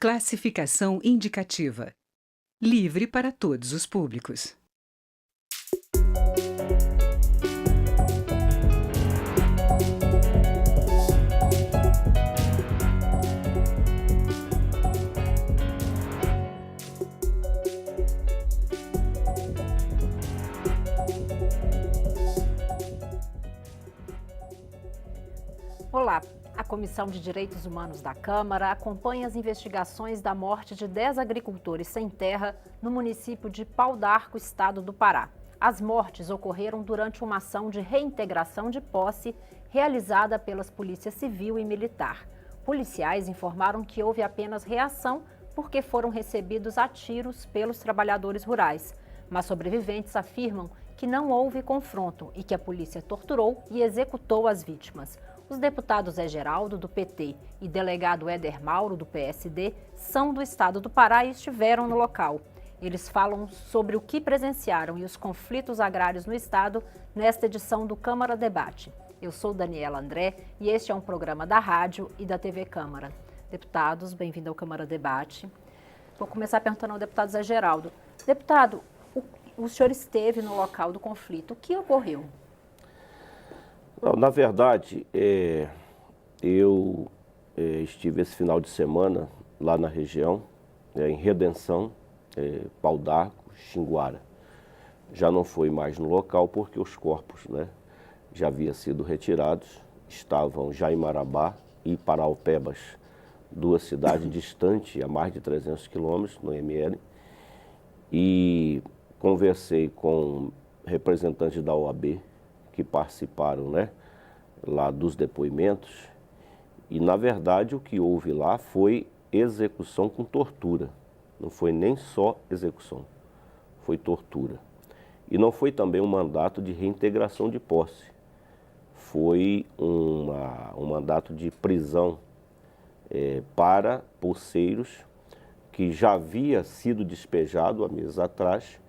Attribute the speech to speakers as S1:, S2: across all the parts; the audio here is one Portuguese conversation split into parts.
S1: Classificação indicativa. Livre para todos os públicos.
S2: Olá, a Comissão de Direitos Humanos da Câmara acompanha as investigações da morte de 10 agricultores sem terra no município de Pau d'Arco, estado do Pará. As mortes ocorreram durante uma ação de reintegração de posse realizada pelas Polícia Civil e Militar. Policiais informaram que houve apenas reação porque foram recebidos a tiros pelos trabalhadores rurais, mas sobreviventes afirmam que não houve confronto e que a polícia torturou e executou as vítimas. Os deputados Zé Geraldo, do PT, e delegado Éder Mauro, do PSD, são do estado do Pará e estiveram no local. Eles falam sobre o que presenciaram e os conflitos agrários no estado nesta edição do Câmara Debate. Eu sou Daniela André e este é um programa da rádio e da TV Câmara. Deputados, bem-vindo ao Câmara Debate. Vou começar perguntando ao deputado Zé Geraldo. Deputado, o senhor esteve no local do conflito. O que ocorreu?
S3: Na verdade, eu estive esse final de semana lá na região, em Redenção, Pau d'Arco, Xinguara. Já não fui mais no local porque os corpos, já haviam sido retirados, estavam já em Marabá e Paraupebas, duas cidades distantes, a mais de 300 quilômetros, no ML, e conversei com representantes da OAB, que participaram, lá dos depoimentos, e na verdade o que houve lá foi execução com tortura, não foi nem só execução, foi tortura. E não foi também um mandato de reintegração de posse, foi um mandato de prisão para poceiros que já havia sido despejado há meses atrás.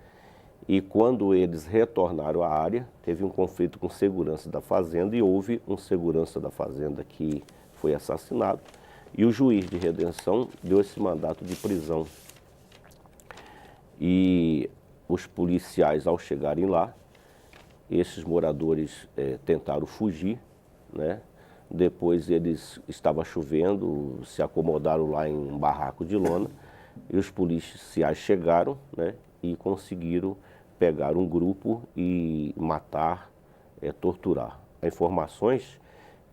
S3: E quando eles retornaram à área, teve um conflito com segurança da fazenda e houve um segurança da fazenda que foi assassinado. E o juiz de Redenção deu esse mandato de prisão. E os policiais, ao chegarem lá, esses moradores tentaram fugir, Depois estava chovendo, se acomodaram lá em um barraco de lona e os policiais chegaram, e conseguiram pegar um grupo e matar, torturar. Há informações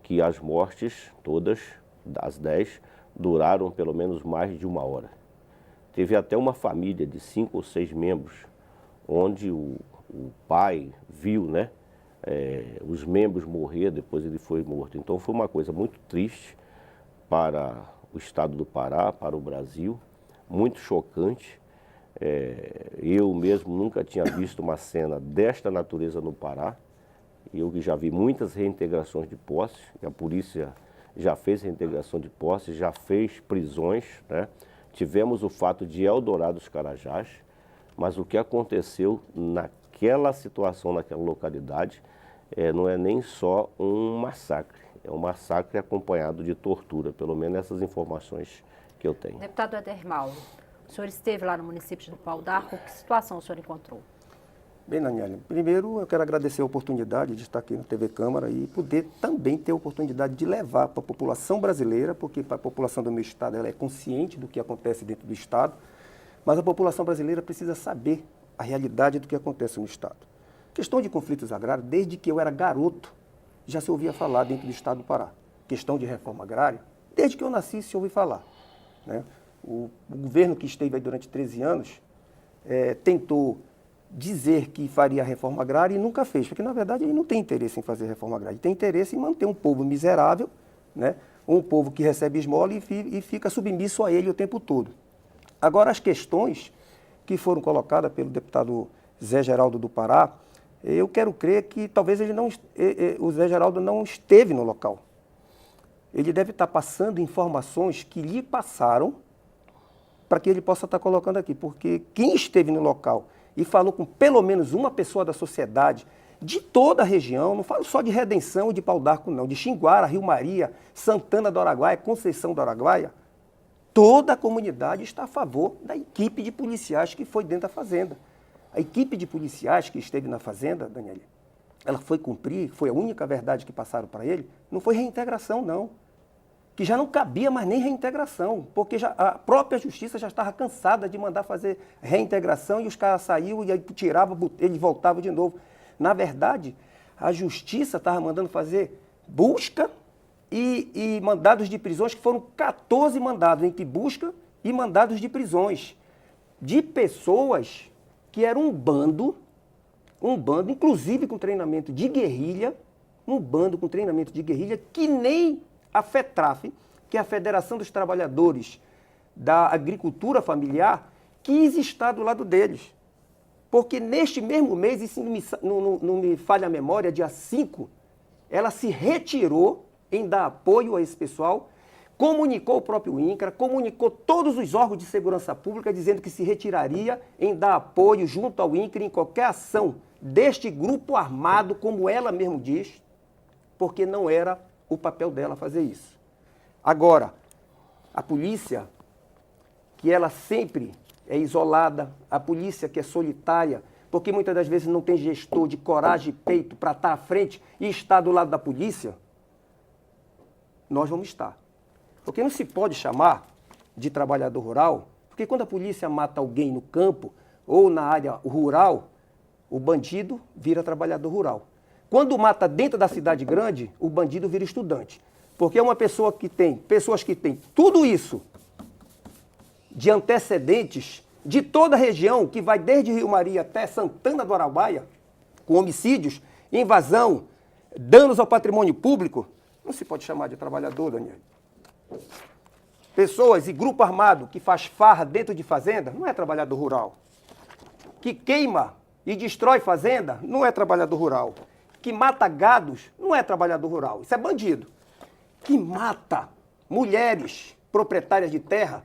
S3: que as mortes, todas, das 10, duraram pelo menos mais de 1 hora. Teve até uma família de 5 ou 6 membros, onde o pai viu, os membros morrer, depois ele foi morto. Então foi uma coisa muito triste para o estado do Pará, para o Brasil, muito chocante. Eu mesmo nunca tinha visto uma cena desta natureza no Pará. Eu que já vi muitas reintegrações de posse, a polícia já fez reintegração de posse, já fez prisões, Tivemos o fato de Eldorado dos Carajás, mas o que aconteceu naquela situação, naquela localidade, não é nem só um massacre, é um massacre acompanhado de tortura, pelo menos essas informações que eu tenho.
S2: Deputado Éder Mauro, o senhor esteve lá no município de Pau d'Arco, que situação o senhor encontrou?
S4: Bem, Daniela, primeiro eu quero agradecer a oportunidade de estar aqui na TV Câmara e poder também ter a oportunidade de levar para a população brasileira, porque a população do meu estado ela é consciente do que acontece dentro do estado, mas a população brasileira precisa saber a realidade do que acontece no estado. Questão de conflitos agrários, desde que eu era garoto, já se ouvia falar dentro do estado do Pará. Questão de reforma agrária, desde que eu nasci se ouve falar, O governo que esteve aí durante 13 anos tentou dizer que faria reforma agrária e nunca fez, porque na verdade ele não tem interesse em fazer reforma agrária, ele tem interesse em manter um povo miserável, um povo que recebe esmola e fica submisso a ele o tempo todo. Agora as questões que foram colocadas pelo deputado Zé Geraldo do Pará, eu quero crer que talvez o Zé Geraldo não esteve no local. Ele deve estar passando informações que lhe passaram para que ele possa estar colocando aqui, porque quem esteve no local e falou com pelo menos uma pessoa da sociedade, de toda a região, não falo só de Redenção e de Pau d'Arco não, de Xinguara, Rio Maria, Santana do Araguaia, Conceição do Araguaia, toda a comunidade está a favor da equipe de policiais que foi dentro da fazenda. A equipe de policiais que esteve na fazenda, Daniela, ela foi cumprir, foi a única verdade que passaram para ele, não foi reintegração, não. Que já não cabia mais nem reintegração, porque a própria justiça já estava cansada de mandar fazer reintegração e os caras saíam e aí tirava, ele voltava de novo. Na verdade, a justiça estava mandando fazer busca e mandados de prisões, que foram 14 mandados entre busca e mandados de prisões, de pessoas que eram um bando, inclusive com treinamento de guerrilha, que nem a FETRAF, que é a Federação dos Trabalhadores da Agricultura Familiar, quis estar do lado deles. Porque neste mesmo mês, e se não me falha a memória, dia 5, ela se retirou em dar apoio a esse pessoal, comunicou o próprio INCRA, comunicou todos os órgãos de segurança pública, dizendo que se retiraria em dar apoio junto ao INCRA em qualquer ação deste grupo armado, como ela mesmo diz, porque não era o papel dela fazer isso. Agora, a polícia, que ela sempre é isolada, a polícia que é solitária, porque muitas das vezes não tem gestor de coragem e peito para estar à frente e estar do lado da polícia, nós vamos estar. Porque não se pode chamar de trabalhador rural, porque quando a polícia mata alguém no campo ou na área rural, o bandido vira trabalhador rural. Quando mata dentro da cidade grande, o bandido vira estudante. Porque é uma pessoa que tem, pessoas que têm tudo isso de antecedentes de toda a região, que vai desde Rio Maria até Santana do Araguaia, com homicídios, invasão, danos ao patrimônio público, não se pode chamar de trabalhador, Daniel. Pessoas e grupo armado que faz farra dentro de fazenda, não é trabalhador rural. Que queima e destrói fazenda, não é trabalhador rural. Que mata gados, não é trabalhador rural. Isso é bandido. Que mata mulheres proprietárias de terra,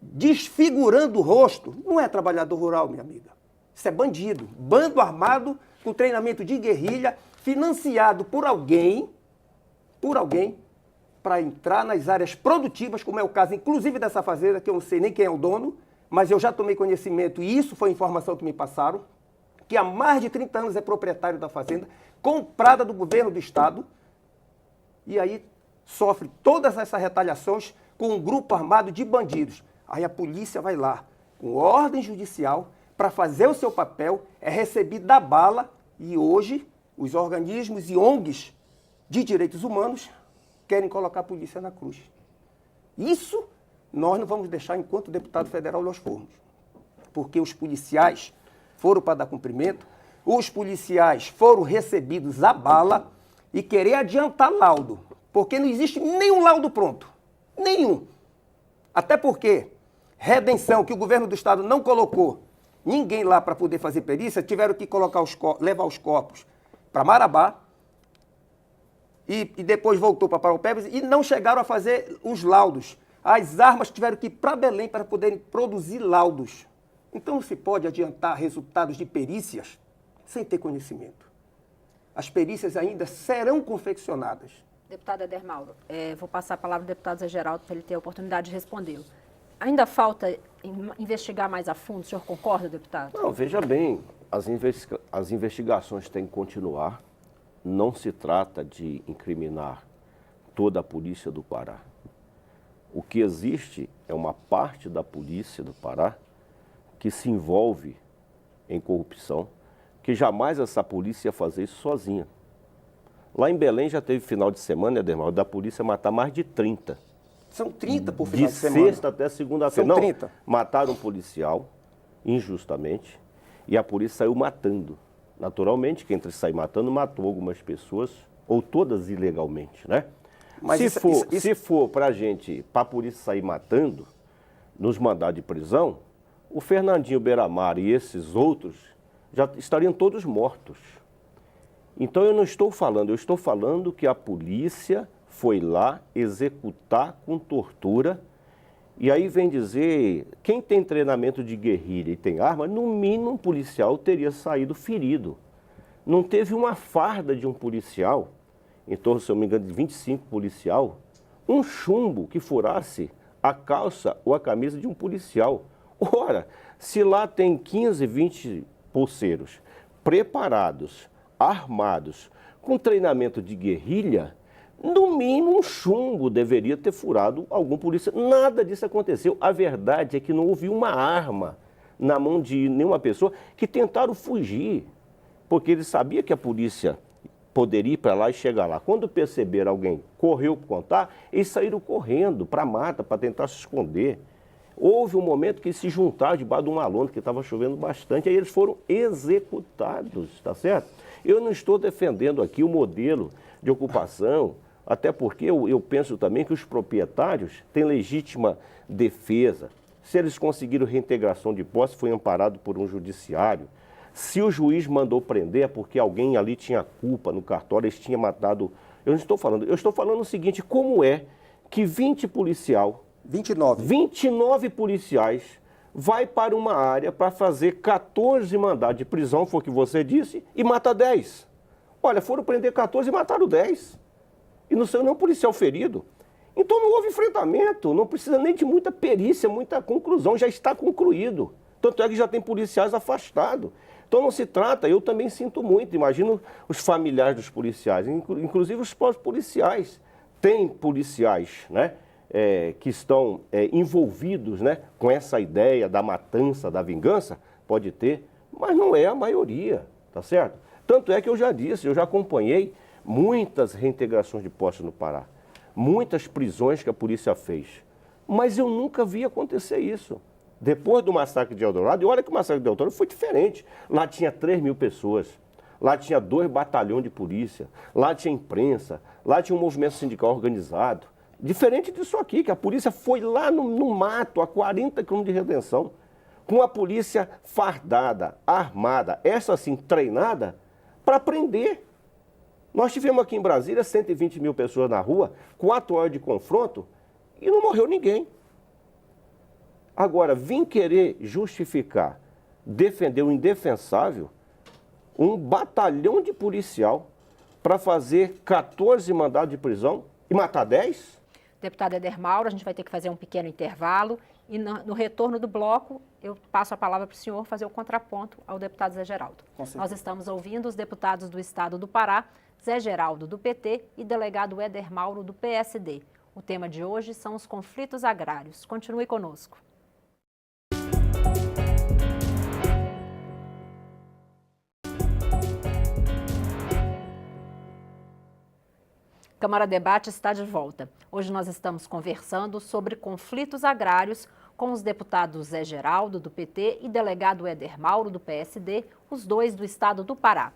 S4: desfigurando o rosto, não é trabalhador rural, minha amiga. Isso é bandido. Bando armado com treinamento de guerrilha, financiado por alguém, para entrar nas áreas produtivas, como é o caso, inclusive, dessa fazenda, que eu não sei nem quem é o dono, mas eu já tomei conhecimento, e isso foi informação que me passaram, que há mais de 30 anos é proprietário da fazenda, comprada do governo do estado, e aí sofre todas essas retaliações com um grupo armado de bandidos. Aí a polícia vai lá, com ordem judicial, para fazer o seu papel, é recebida a bala, e hoje os organismos e ONGs de direitos humanos querem colocar a polícia na cruz. Isso nós não vamos deixar enquanto deputado federal nós formos. Porque os policiais foram para dar cumprimento, os policiais foram recebidos a bala e querer adiantar laudo. Porque não existe nenhum laudo pronto. Nenhum. Até porque redenção, que o governo do estado não colocou ninguém lá para poder fazer perícia, tiveram que colocar levar os corpos para Marabá, e depois voltou para Paraupebas e não chegaram a fazer os laudos. As armas tiveram que ir para Belém para poderem produzir laudos. Então não se pode adiantar resultados de perícias sem ter conhecimento. As perícias ainda serão confeccionadas.
S2: Deputado Éder Mauro, vou passar a palavra ao deputado Zé Geraldo para ele ter a oportunidade de responder. Ainda falta investigar mais a fundo, o senhor concorda, deputado?
S3: Não, veja bem, as investigações têm que continuar. Não se trata de incriminar toda a polícia do Pará. O que existe é uma parte da polícia do Pará que se envolve em corrupção, que jamais essa polícia ia fazer isso sozinha. Lá em Belém já teve final de semana, Edermal, da polícia matar mais de 30.
S4: São 30 por final de semana.
S3: De sexta até segunda-feira.
S4: São 30.
S3: Não, mataram um policial, injustamente, e a polícia saiu matando. Naturalmente, quem sai matando, matou algumas pessoas, ou todas ilegalmente, né? Mas se for para a polícia sair matando, nos mandar de prisão, o Fernandinho Beiramar e esses outros já estariam todos mortos. Então eu não estou falando, eu estou falando que a polícia foi lá executar com tortura, e aí vem dizer, quem tem treinamento de guerrilha e tem arma, no mínimo um policial teria saído ferido. Não teve uma farda de um policial, em torno, se eu não me engano, de 25 policial, um chumbo que furasse a calça ou a camisa de um policial. Ora, se lá tem 15, 20 pulseiros preparados, armados, com treinamento de guerrilha, no mínimo um chumbo deveria ter furado algum polícia. Nada disso aconteceu. A verdade é que não houve uma arma na mão de nenhuma pessoa, que tentaram fugir, porque eles sabiam que a polícia poderia ir para lá e chegar lá. Quando perceberam alguém correu para contar, eles saíram correndo para a mata, para tentar se esconder. Houve um momento que eles se juntaram debaixo de uma lona, que estava chovendo bastante, aí eles foram executados, tá certo? Eu não estou defendendo aqui o modelo de ocupação, até porque eu penso também que os proprietários têm legítima defesa. Se eles conseguiram reintegração de posse, foi amparado por um judiciário. Se o juiz mandou prender, é porque alguém ali tinha culpa no cartório, eles tinham matado. Eu estou falando o seguinte: como é que 29 policiais vai para uma área para fazer 14 mandados de prisão, foi o que você disse, e mata 10? Olha, foram prender 14 e mataram 10. E não saiu nenhum policial ferido. Então não houve enfrentamento, não precisa nem de muita perícia, muita conclusão, já está concluído. Tanto é que já tem policiais afastados. Então não se trata, eu também sinto muito, imagino os familiares dos policiais, inclusive os próprios policiais. Tem policiais, né, que estão envolvidos, né, com essa ideia da matança, da vingança, pode ter, mas não é a maioria, tá certo? Tanto é que eu já disse, eu já acompanhei muitas reintegrações de posse no Pará. Muitas prisões que a polícia fez. Mas eu nunca vi acontecer isso. Depois do massacre de Eldorado, e olha que o massacre de Eldorado foi diferente. Lá tinha 3.000 pessoas, lá tinha 2 batalhões de polícia, lá tinha imprensa, lá tinha um movimento sindical organizado. Diferente disso aqui, que a polícia foi lá no mato, a 40 quilômetros de redenção, com a polícia fardada, armada, essa assim, treinada, para prender. Nós tivemos aqui em Brasília 120 mil pessoas na rua, 4 horas de confronto e não morreu ninguém. Agora, vim querer justificar, defender o indefensável, um batalhão de policial para fazer 14 mandados de prisão e matar 10?
S2: Deputado Éder Mauro, a gente vai ter que fazer um pequeno intervalo e no retorno do bloco eu passo a palavra para o senhor fazer o contraponto ao deputado Zé Geraldo. Nós estamos ouvindo os deputados do estado do Pará, Zé Geraldo, do PT, e delegado Éder Mauro, do PSD. O tema de hoje são os conflitos agrários. Continue conosco. Câmara Debate está de volta. Hoje nós estamos conversando sobre conflitos agrários com os deputados Zé Geraldo, do PT, e delegado Éder Mauro, do PSD, os dois do estado do Pará.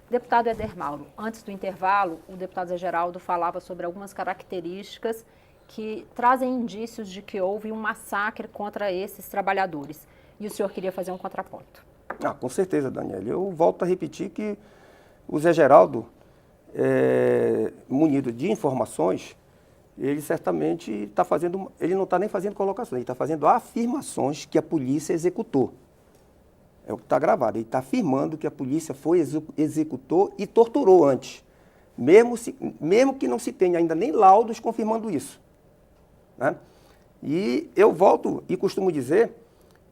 S2: Deputado Éder Mauro, antes do intervalo, o deputado Zé Geraldo falava sobre algumas características que trazem indícios de que houve um massacre contra esses trabalhadores. E o senhor queria fazer um contraponto.
S4: Com certeza, Daniela. Eu volto a repetir que o Zé Geraldo, munido de informações, ele certamente está fazendo, ele não está nem fazendo colocações, ele está fazendo afirmações que a polícia executou. É o que está gravado. Ele está afirmando que a polícia executou e torturou antes, mesmo que não se tenha ainda nem laudos confirmando isso, né? E eu volto e costumo dizer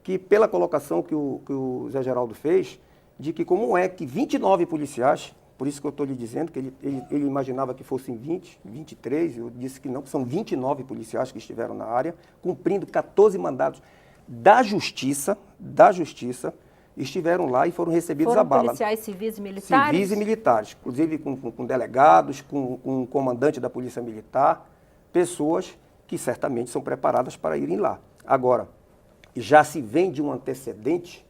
S4: que, pela colocação que o Zé Geraldo fez, de que como é que 29 policiais, por isso que eu estou lhe dizendo que ele imaginava que fossem 20, 23, eu disse que não, que são 29 policiais que estiveram na área, cumprindo 14 mandados da Justiça, estiveram lá e foram recebidos a bala.
S2: Foram policiais civis e militares?
S4: Civis e militares, inclusive com delegados, com o comandante da Polícia Militar, pessoas que certamente são preparadas para irem lá. Agora, já se vem de um antecedente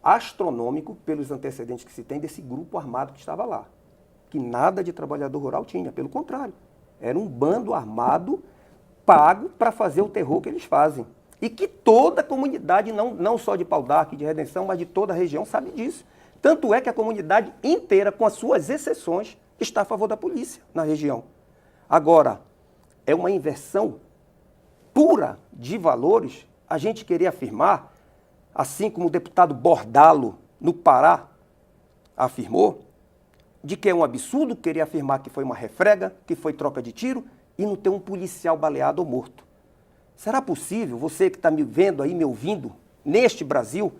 S4: astronômico, pelos antecedentes que se tem desse grupo armado que estava lá, que nada de trabalhador rural tinha, pelo contrário, era um bando armado pago para fazer o terror que eles fazem. E que toda a comunidade, não só de Pau d'Arco, de Redenção, mas de toda a região sabe disso. Tanto é que a comunidade inteira, com as suas exceções, está a favor da polícia na região. Agora, é uma inversão pura de valores a gente querer afirmar, assim como o deputado Bordalo, no Pará, afirmou, de que é um absurdo querer afirmar que foi uma refrega, que foi troca de tiro, e não ter um policial baleado ou morto. Será possível, você que está me vendo aí, me ouvindo, neste Brasil,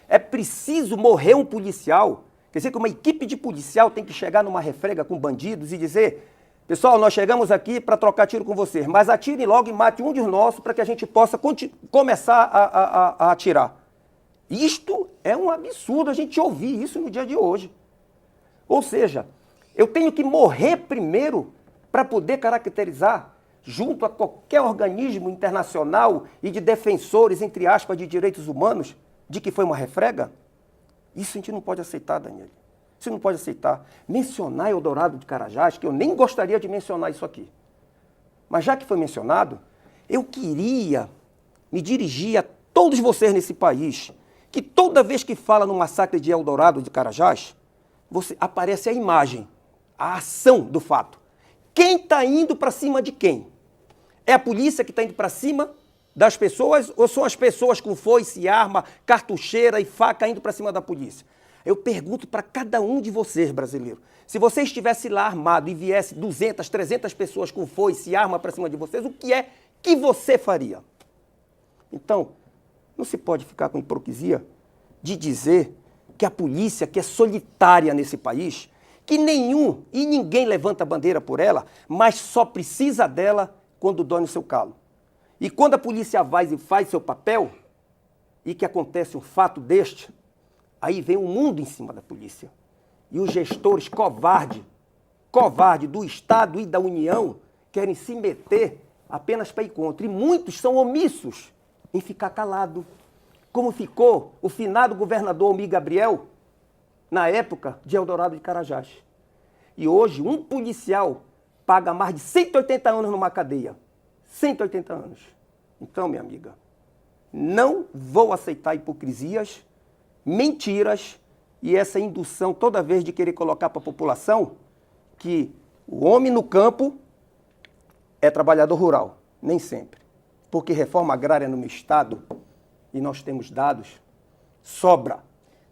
S4: é preciso morrer um policial? Quer dizer que uma equipe de policial tem que chegar numa refrega com bandidos e dizer: pessoal, nós chegamos aqui para trocar tiro com vocês, mas atirem logo e mate um de nós para que a gente possa começar a atirar. Isto é um absurdo a gente ouvir isso no dia de hoje. Ou seja, eu tenho que morrer primeiro para poder caracterizar, junto a qualquer organismo internacional e de defensores, entre aspas, de direitos humanos, de que foi uma refrega? Isso a gente não pode aceitar, Daniel. Você não pode aceitar. Mencionar Eldorado de Carajás, que eu nem gostaria de mencionar isso aqui. Mas já que foi mencionado, eu queria me dirigir a todos vocês nesse país, que toda vez que fala no massacre de Eldorado de Carajás, aparece a imagem, a ação do fato. Quem está indo para cima de quem? É a polícia que está indo para cima das pessoas ou são as pessoas com foice, arma, cartucheira e faca indo para cima da polícia? Eu pergunto para cada um de vocês, brasileiro, se você estivesse lá armado e viesse 200, 300 pessoas com foice e arma para cima de vocês, o que é que você faria? Então, não se pode ficar com hipocrisia de dizer que a polícia, que é solitária nesse país, que nenhum e ninguém levanta a bandeira por ela, mas só precisa dela quando dói no seu calo. E quando a polícia vai e faz seu papel, e que acontece um fato deste, aí vem o mundo em cima da polícia. E os gestores covarde do Estado e da União, querem se meter apenas para ir contra. E muitos são omissos em ficar calado, como ficou o finado governador Almir Gabriel, na época de Eldorado de Carajás. E hoje, um policial paga mais de 180 anos numa cadeia. 180 anos. Então, minha amiga, não vou aceitar hipocrisias, mentiras e essa indução toda vez de querer colocar para a população que o homem no campo é trabalhador rural. Nem sempre. Porque reforma agrária no meu estado, e nós temos dados, sobra.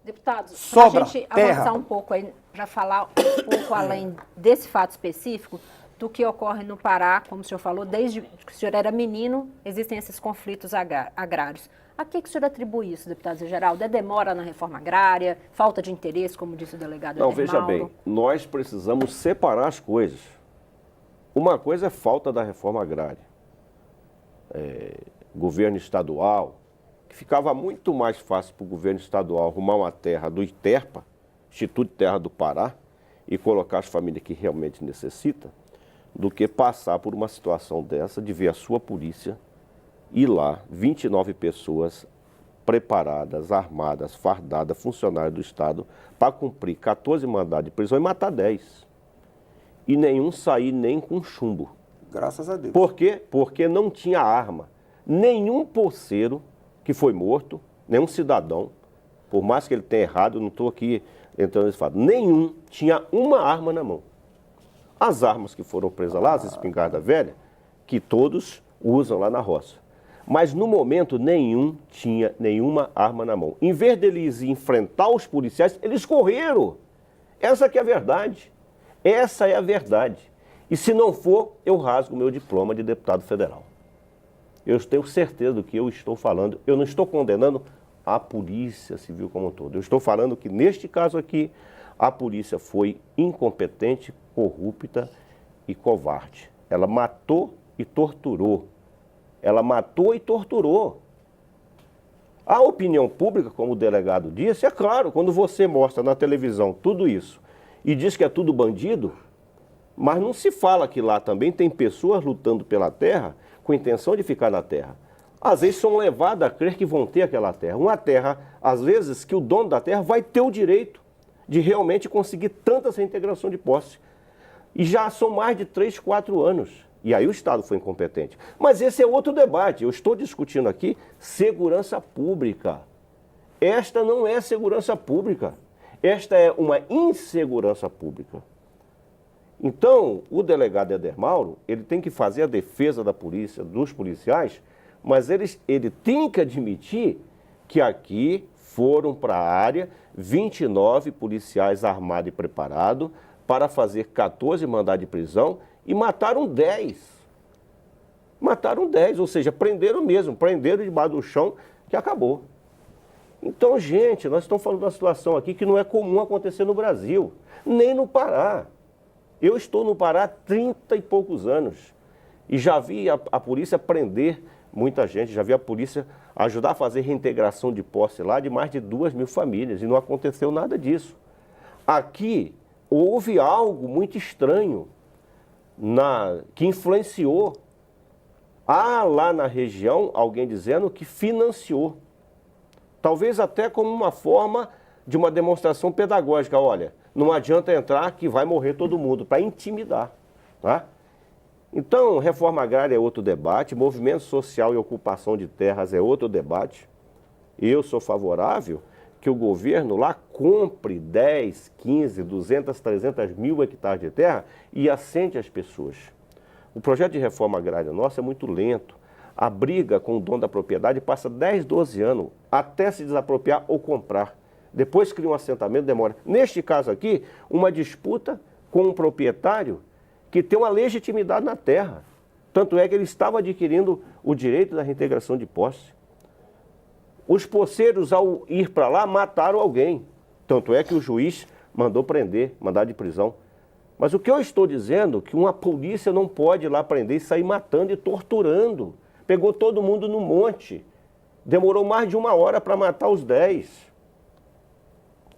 S2: Deputados, para a gente avançar um pouco aí, para falar um pouco além desse fato específico, do que ocorre no Pará, como o senhor falou, desde que o senhor era menino, existem esses conflitos agrários. A que o senhor atribui isso, deputado Zé Geraldo? É demora na reforma agrária, falta de interesse, como disse o delegado Edermaldo?
S3: Não, veja bem, nós precisamos separar as coisas. Uma coisa é falta da reforma agrária. Governo estadual, que ficava muito mais fácil para o governo estadual arrumar uma terra do ITERPA, Instituto de Terra do Pará, e colocar as famílias que realmente necessitam, do que passar por uma situação dessa, de ver a sua polícia ir lá, 29 pessoas preparadas, armadas, fardadas, funcionários do Estado, para cumprir 14 mandados de prisão e matar 10. E nenhum sair nem com chumbo.
S4: Graças a Deus.
S3: Por quê? Porque não tinha arma. Nenhum poceiro que foi morto, nenhum cidadão, por mais que ele tenha errado, eu não estou aqui entrando nesse fato, nenhum tinha uma arma na mão. As armas que foram presas lá, as espingardas velhas, que todos usam lá na roça. Mas no momento nenhum tinha nenhuma arma na mão. Em vez deles enfrentar os policiais, eles correram. Essa que é a verdade. Essa é a verdade. E se não for, eu rasgo meu diploma de deputado federal. Eu tenho certeza do que eu estou falando. Eu não estou condenando a Polícia Civil como um todo. Eu estou falando que, neste caso aqui, a polícia foi incompetente, corrupta e covarde. Ela matou e torturou. Ela matou e torturou. A opinião pública, como o delegado disse, é claro, quando você mostra na televisão tudo isso e diz que é tudo bandido, mas não se fala que lá também tem pessoas lutando pela terra com intenção de ficar na terra. Às vezes são levadas a crer que vão ter aquela terra. Uma terra, às vezes, que o dono da terra vai ter o direito de realmente conseguir tanta essa integração de posse. E já são mais de 3, 4 anos. E aí o Estado foi incompetente. Mas esse é outro debate. Eu estou discutindo aqui segurança pública. Esta não é segurança pública. Esta é uma insegurança pública. Então, o delegado Edermaldo, ele tem que fazer a defesa da polícia, dos policiais, mas ele tem que admitir que aqui foram para a área 29 policiais armados e preparados para fazer 14 mandados de prisão e mataram 10. Mataram 10, ou seja, prenderam mesmo, prenderam debaixo do chão, que acabou. Então, gente, nós estamos falando de uma situação aqui que não é comum acontecer no Brasil, nem no Pará. Eu estou no Pará há 30 e poucos anos e já vi a polícia prender muita gente, já vi a polícia ajudar a fazer reintegração de posse lá de mais de 2.000 famílias e não aconteceu nada disso. Aqui houve algo muito estranho que influenciou. Há lá na região alguém dizendo que financiou. Talvez até como uma forma de uma demonstração pedagógica. Olha, não adianta entrar que vai morrer todo mundo, para intimidar. Tá? Então, reforma agrária é outro debate, movimento social e ocupação de terras é outro debate. Eu sou favorável que o governo lá compre 10, 15, 200, 300 mil hectares de terra e assente as pessoas. O projeto de reforma agrária nosso é muito lento. A briga com o dono da propriedade passa 10, 12 anos até se desapropriar ou comprar. Depois cria um assentamento, demora. Neste caso aqui, uma disputa com um proprietário que tem uma legitimidade na terra. Tanto é que ele estava adquirindo o direito da reintegração de posse. Os poceiros, ao ir para lá, mataram alguém. Tanto é que o juiz mandou prender, mandado de prisão. Mas o que eu estou dizendo é que uma polícia não pode ir lá prender e sair matando e torturando. Pegou todo mundo no monte. Demorou mais de 1 hora para matar os 10.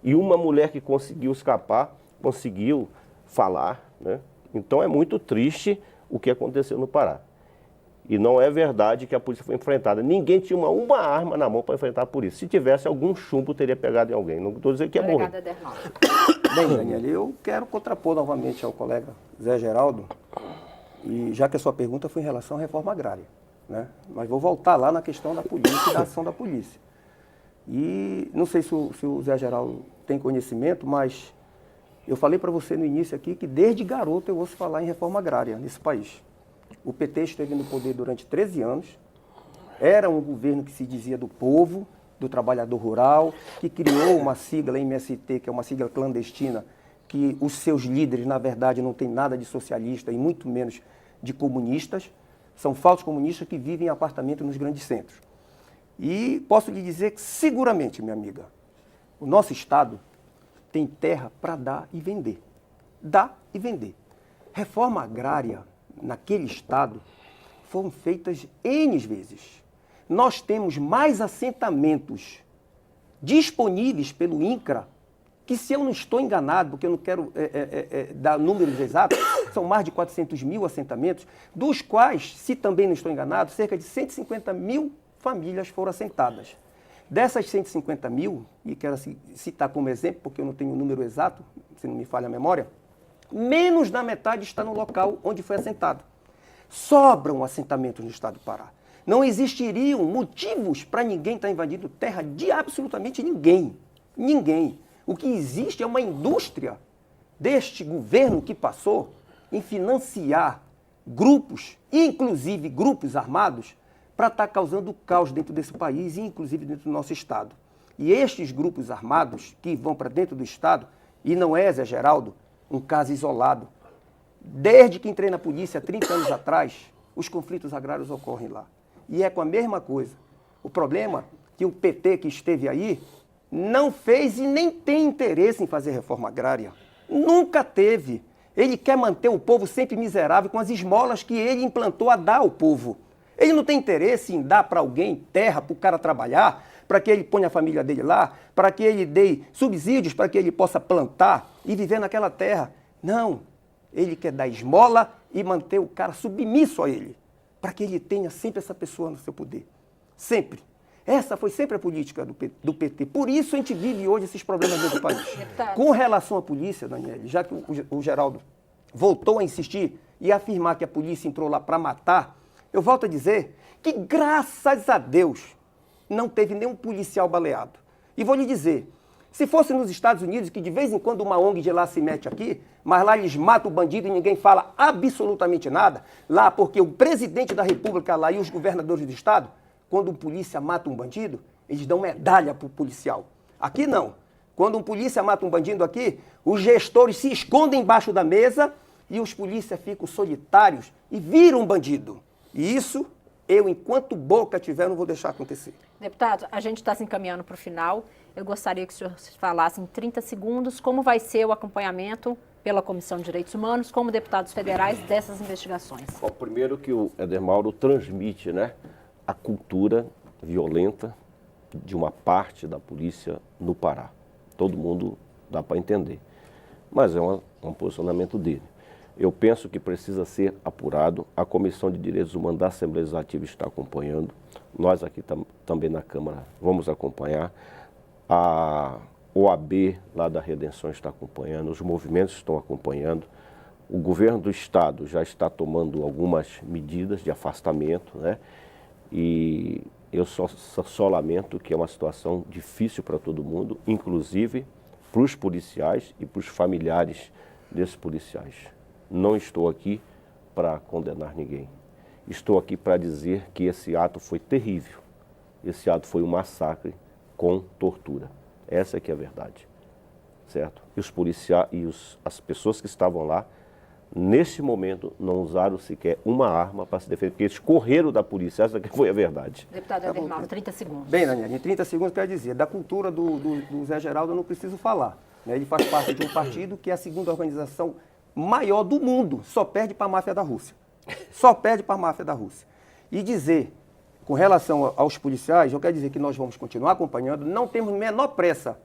S3: E uma mulher que conseguiu escapar, conseguiu falar, né? Então é muito triste o que aconteceu no Pará. E não é verdade que a polícia foi enfrentada. Ninguém tinha uma arma na mão para enfrentar a polícia. Se tivesse algum chumbo, teria pegado em alguém. Não estou dizendo que ia morrer.
S4: Bem, Daniel, eu quero contrapor novamente ao colega Zé Geraldo, e já que a sua pergunta foi em relação à reforma agrária, né? Mas vou voltar lá na questão da polícia e da ação da polícia. E não sei se o Zé Geraldo tem conhecimento, mas eu falei para você no início aqui que desde garoto eu ouço falar em reforma agrária nesse país. O PT esteve no poder durante 13 anos, era um governo que se dizia do povo, do trabalhador rural, que criou uma sigla MST, que é uma sigla clandestina, que os seus líderes, na verdade, não têm nada de socialista e muito menos de comunistas. São falsos comunistas que vivem em apartamento nos grandes centros. E posso lhe dizer que, seguramente, minha amiga, o nosso Estado tem terra para dar e vender. Dar e vender. Reforma agrária naquele Estado foram feitas N vezes. Nós temos mais assentamentos disponíveis pelo INCRA, que, se eu não estou enganado, porque eu não quero dar números exatos, são mais de 400 mil assentamentos, dos quais, se também não estou enganado, cerca de 150 mil famílias foram assentadas. Dessas 150 mil, e quero citar como exemplo, porque eu não tenho o número exato, se não me falha a memória, menos da metade está no local onde foi assentado. Sobram assentamentos no estado do Pará. Não existiriam motivos para ninguém estar invadindo terra de absolutamente ninguém. Ninguém. O que existe é uma indústria deste governo que passou em financiar grupos, inclusive grupos armados, para estar causando caos dentro desse país e inclusive dentro do nosso Estado. E estes grupos armados que vão para dentro do Estado, e não é, Zé Geraldo, um caso isolado. Desde que entrei na polícia, 30 anos atrás, os conflitos agrários ocorrem lá. E é com a mesma coisa. O problema é que o PT que esteve aí não fez e nem tem interesse em fazer reforma agrária. Nunca teve. Ele quer manter o povo sempre miserável com as esmolas que ele implantou a dar ao povo. Ele não tem interesse em dar para alguém terra para o cara trabalhar, para que ele ponha a família dele lá, para que ele dê subsídios para que ele possa plantar e viver naquela terra. Não. Ele quer dar esmola e manter o cara submisso a ele, para que ele tenha sempre essa pessoa no seu poder. Sempre. Essa foi sempre a política do PT. Por isso a gente vive hoje esses problemas dentro do país. Com relação à polícia, Daniel, já que o Geraldo voltou a insistir e afirmar que a polícia entrou lá para matar, eu volto a dizer que, graças a Deus, não teve nenhum policial baleado. E vou lhe dizer, se fosse nos Estados Unidos, que de vez em quando uma ONG de lá se mete aqui, mas lá eles matam o bandido e ninguém fala absolutamente nada, lá porque o presidente da República lá e os governadores do Estado, quando um polícia mata um bandido, eles dão medalha para o policial. Aqui não. Quando um polícia mata um bandido aqui, os gestores se escondem embaixo da mesa e os polícias ficam solitários e viram um bandido. E isso, eu, enquanto boca tiver, não vou deixar acontecer.
S2: Deputado, a gente está se encaminhando para o final. Eu gostaria que o senhor falasse em 30 segundos como vai ser o acompanhamento pela Comissão de Direitos Humanos, como deputados federais, dessas investigações.
S3: Bom, primeiro que o Éder Mauro transmite, né, a cultura violenta de uma parte da polícia no Pará. Todo mundo dá para entender, mas é um posicionamento dele. Eu penso que precisa ser apurado. A Comissão de Direitos Humanos da Assembleia Legislativa está acompanhando. Nós aqui também na Câmara vamos acompanhar. A OAB lá da Redenção está acompanhando, os movimentos estão acompanhando. O governo do estado já está tomando algumas medidas de afastamento, né? E eu só lamento que é uma situação difícil para todo mundo, inclusive para os policiais e para os familiares desses policiais. Não estou aqui para condenar ninguém. Estou aqui para dizer que esse ato foi terrível. Esse ato foi um massacre com tortura. Essa é que é a verdade, certo? E os policiais e as pessoas que estavam lá, nesse momento, não usaram sequer uma arma para se defender, porque eles correram da polícia. Essa que foi a verdade.
S2: Deputado Éder Mauro, 30 segundos.
S4: Bem, Daniela, em 30 segundos quero dizer, da cultura do Zé Geraldo eu não preciso falar, né? Ele faz parte de um partido que é a segunda organização maior do mundo, só perde para a máfia da Rússia. Só perde para a máfia da Rússia. E dizer, com relação aos policiais, eu quero dizer que nós vamos continuar acompanhando, não temos menor pressa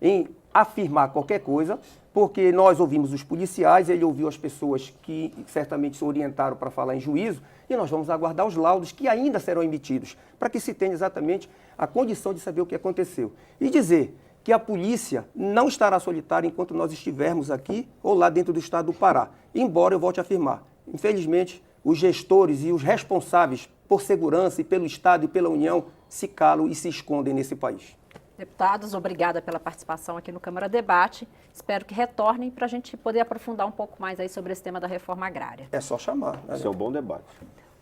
S4: em afirmar qualquer coisa, porque nós ouvimos os policiais, ele ouviu as pessoas que certamente se orientaram para falar em juízo, e nós vamos aguardar os laudos que ainda serão emitidos, para que se tenha exatamente a condição de saber o que aconteceu. E dizer que a polícia não estará solitária enquanto nós estivermos aqui ou lá dentro do estado do Pará. Embora eu volte a afirmar, infelizmente, os gestores e os responsáveis por segurança e pelo Estado e pela União se calam e se escondem nesse país.
S2: Deputados, obrigada pela participação aqui no Câmara Debate. Espero que retornem para a gente poder aprofundar um pouco mais aí sobre esse tema da reforma agrária.
S4: É só chamar. Né?
S3: Esse é um bom debate.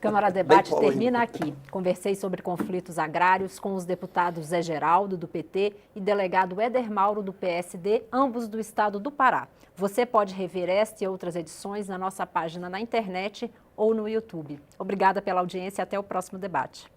S2: Câmara Debate termina aqui. Conversei sobre conflitos agrários com os deputados Zé Geraldo, do PT, e delegado Éder Mauro, do PSD, ambos do estado do Pará. Você pode rever esta e outras edições na nossa página na internet ou no YouTube. Obrigada pela audiência e até o próximo debate.